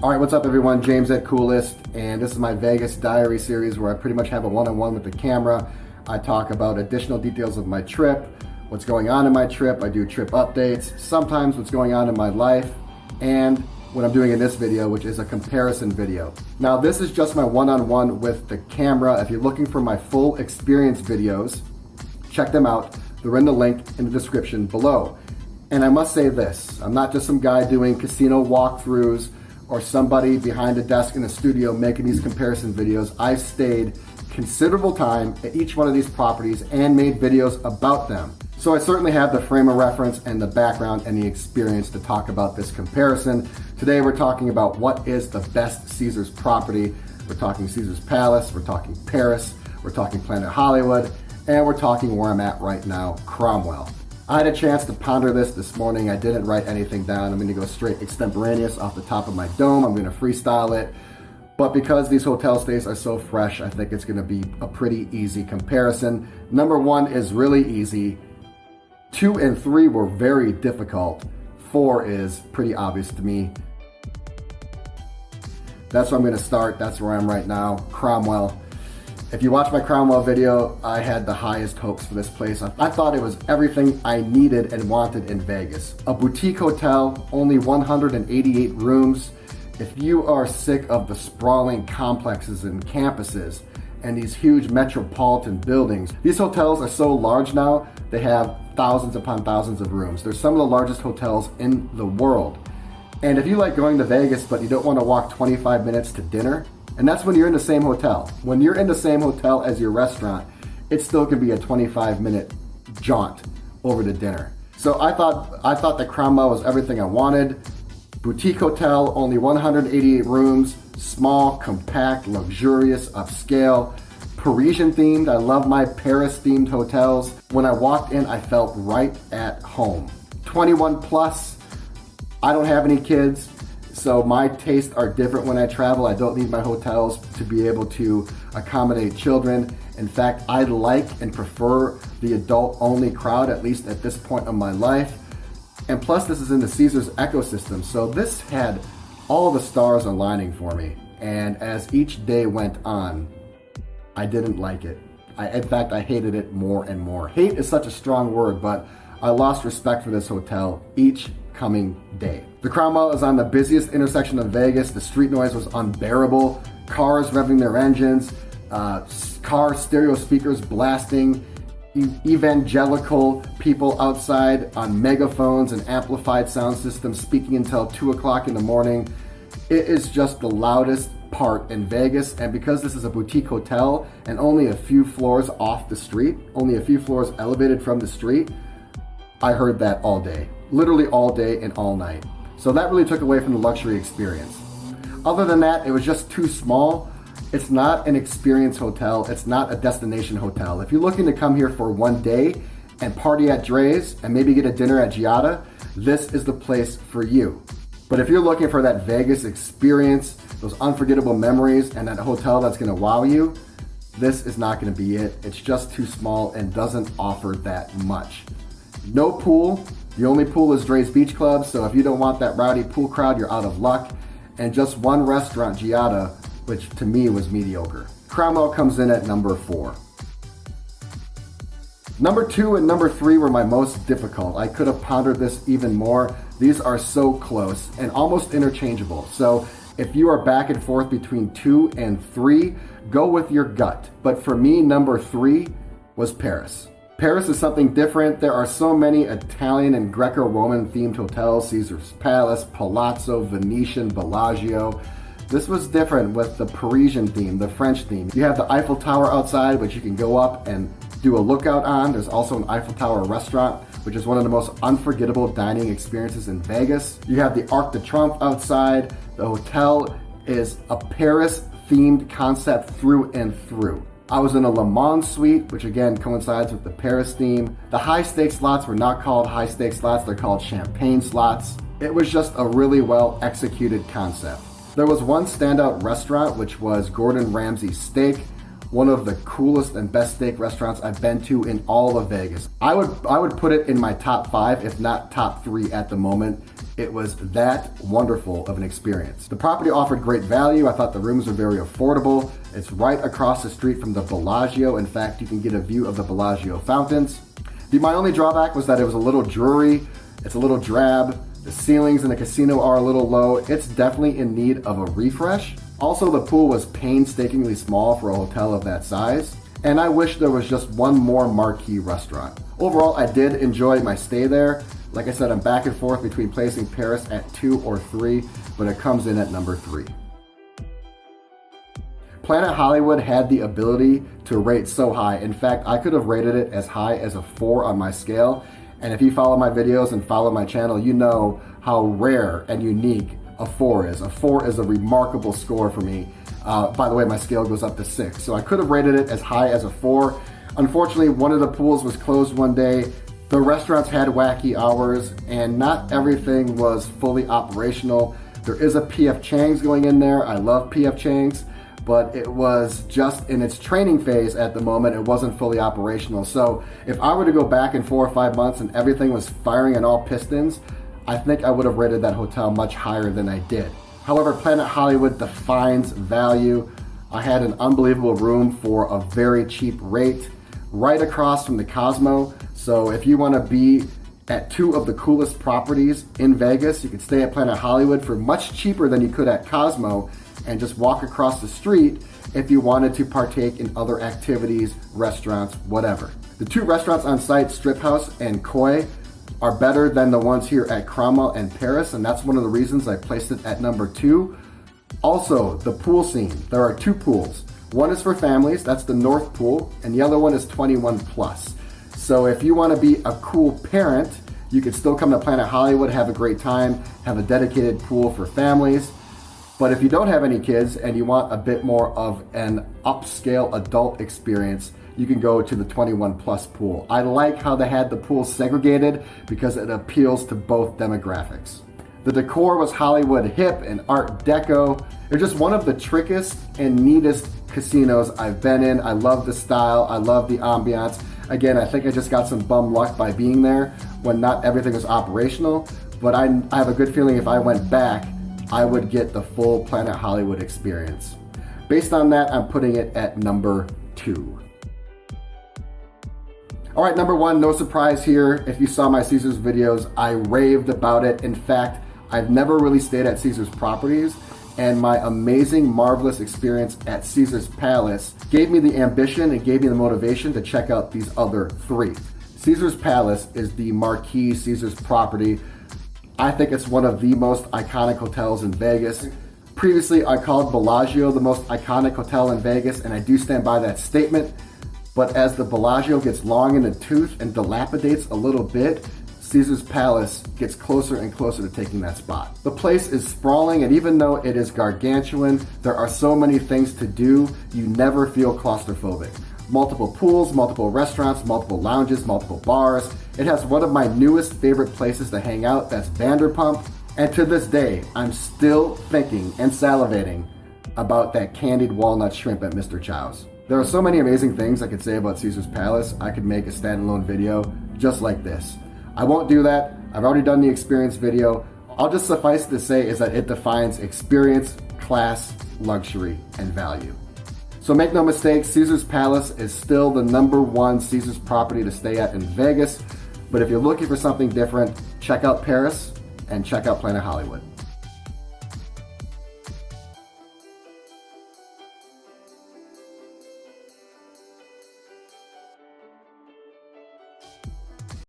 All right, what's up everyone? James at Coolest, and this is my Vegas diary series where I pretty much have a one-on-one with the camera. I talk about additional details of my trip, what's going on in my trip. I do trip updates, sometimes what's going on in my life, and what I'm doing in this video, which is a comparison video. Now, this is just my one-on-one with the camera. If you're looking for my full experience videos, check them out. They're in the link in the description below. And I must say this, I'm not just some guy doing casino walkthroughs or somebody behind a desk in a studio making these comparison videos. I've stayed considerable time at each one of these properties and made videos about them. So I certainly have the frame of reference and the background and the experience to talk about this comparison. Today we're talking about what is the best Caesars property. We're talking Caesars Palace, we're talking Paris, we're talking Planet Hollywood, and we're talking where I'm at right now, Cromwell. I had a chance to ponder this morning. I didn't write anything down. I'm going to go straight extemporaneous off the top of my dome. I'm going to freestyle it. But because these hotel stays are so fresh, I think it's going to be a pretty easy comparison. Number one is really easy. 2 and 3 were very difficult. 4 is pretty obvious to me. That's where I'm going to start. That's where I am right now, Cromwell. If you watch my Cromwell video, I had the highest hopes for this place. I thought it was everything I needed and wanted in Vegas. A boutique hotel, only 188 rooms. If you are sick of the sprawling complexes and campuses and these huge metropolitan buildings, these hotels are so large now, they have thousands upon thousands of rooms. They're some of the largest hotels in the world. And if you like going to Vegas but you don't want to walk 25 minutes to dinner, and that's when you're in the same hotel. When you're in the same hotel as your restaurant, it still can be a 25-minute jaunt over to dinner. So I thought that Cromwell was everything I wanted. Boutique hotel, only 188 rooms, small, compact, luxurious, upscale, Parisian themed. I love my Paris themed hotels. When I walked in, I felt right at home. 21 plus, I don't have any kids. So my tastes are different when I travel. I don't need my hotels to be able to accommodate children. In fact, I like and prefer the adult-only crowd, at least at this point of my life. And plus, this is in the Caesars ecosystem. So this had all the stars aligning for me. And as each day went on, I didn't like it. In fact, I hated it more and more. Hate is such a strong word, but I lost respect for this hotel each coming day. The Cromwell is on the busiest intersection of Vegas. The street noise was unbearable. Cars revving their engines, car stereo speakers blasting, evangelical people outside on megaphones and amplified sound systems speaking until 2 o'clock in the morning. It is just the loudest part in Vegas, and because this is a boutique hotel and only a few floors off the street, only a few floors elevated from the street, I heard that all day. Literally all day and all night. So that really took away from the luxury experience. Other than that, it was just too small. It's not an experience hotel. It's not a destination hotel. If you're looking to come here for one day and party at Dre's and maybe get a dinner at Giada, this is the place for you. But if you're looking for that Vegas experience, those unforgettable memories, and that hotel that's gonna wow you, this is not gonna be it. It's just too small and doesn't offer that much. No pool. The only pool is Dre's Beach Club, so if you don't want that rowdy pool crowd, you're out of luck. And just one restaurant, Giada, which to me was mediocre. Cromwell comes in at number 4. Number 2 and number 3 were my most difficult. I could have pondered this even more. These are so close and almost interchangeable. So if you are back and forth between 2 and 3, go with your gut. But for me, number 3 was Paris. Paris is something different. There are so many Italian and Greco-Roman themed hotels, Caesars Palace, Palazzo, Venetian, Bellagio. This was different with the Parisian theme, the French theme. You have the Eiffel Tower outside, which you can go up and do a lookout on. There's also an Eiffel Tower restaurant, which is one of the most unforgettable dining experiences in Vegas. You have the Arc de Triomphe outside. The hotel is a Paris themed concept through and through. I was in a Le Mans suite, which again coincides with the Paris theme. The high stakes slots were not called high stakes slots, they're called champagne slots. It was just a really well executed concept. There was one standout restaurant, which was Gordon Ramsay's Steak, one of the coolest and best steak restaurants I've been to in all of Vegas. I would put it in my top 5, if not top 3 at the moment. It was that wonderful of an experience. The property offered great value. I thought the rooms were very affordable. It's right across the street from the Bellagio. In fact, you can get a view of the Bellagio fountains. My only drawback was that it was a little dreary. It's a little drab. The ceilings in the casino are a little low. It's definitely in need of a refresh. Also, the pool was painstakingly small for a hotel of that size. And I wish there was just one more marquee restaurant. Overall, I did enjoy my stay there. Like I said, I'm back and forth between placing Paris at 2 or 3, but it comes in at number 3. Planet Hollywood had the ability to rate so high. In fact, I could have rated it as high as a 4 on my scale. And if you follow my videos and follow my channel, you know how rare and unique a 4 is. A 4 is a remarkable score for me. By the way, my scale goes up to 6. So I could have rated it as high as a 4. Unfortunately, one of the pools was closed one day. The restaurants had wacky hours, and not everything was fully operational. There is a P.F. Chang's going in there. I love P.F. Chang's, but it was just in its training phase at the moment. It wasn't fully operational. So if I were to go back in 4 or 5 months and everything was firing on all pistons, I think I would have rated that hotel much higher than I did. However, Planet Hollywood defines value. I had an unbelievable room for a very cheap rate, right across from the Cosmo. So if you want to be at 2 of the coolest properties in Vegas, you could stay at Planet Hollywood for much cheaper than you could at Cosmo and just walk across the street if you wanted to partake in other activities, restaurants, whatever. The 2 restaurants on site, Strip House and Koi, are better than the ones here at Cromwell and Paris, and that's one of the reasons I placed it at number 2. Also, the pool scene. There are 2 pools. One is for families, that's the North Pool, and the other one is 21 plus. So if you want to be a cool parent, you can still come to Planet Hollywood, have a great time, have a dedicated pool for families. But if you don't have any kids and you want a bit more of an upscale adult experience, you can go to the 21 plus pool. I like how they had the pools segregated because it appeals to both demographics. The decor was Hollywood hip and Art Deco. They're just one of the trickiest and neatest casinos I've been in. I love the style, I love the ambiance. Again, I think I just got some bum luck by being there when not everything was operational, but I have a good feeling if I went back, I would get the full Planet Hollywood experience. Based on that, I'm putting it at number 2. All right, number 1, no surprise here. If you saw my Caesars videos, I raved about it. In fact, I've never really stayed at Caesars properties, and my amazing, marvelous experience at Caesars Palace gave me the ambition and gave me the motivation to check out these other 3. Caesars Palace is the marquee Caesars property. I think it's one of the most iconic hotels in Vegas. Previously, I called Bellagio the most iconic hotel in Vegas, and I do stand by that statement. But as the Bellagio gets long in the tooth and dilapidates a little bit, Caesars Palace gets closer and closer to taking that spot. The place is sprawling, and even though it is gargantuan, there are so many things to do, you never feel claustrophobic. Multiple pools, multiple restaurants, multiple lounges, multiple bars. It has one of my newest favorite places to hang out, that's Vanderpump. And to this day, I'm still thinking and salivating about that candied walnut shrimp at Mr. Chow's. There are so many amazing things I could say about Caesars Palace. I could make a standalone video just like this. I won't do that. I've already done the experience video. I'll just suffice to say is that it defines experience, class, luxury, and value. So make no mistake, Caesars Palace is still the number 1 Caesars property to stay at in Vegas. But if you're looking for something different, check out Paris and check out Planet Hollywood.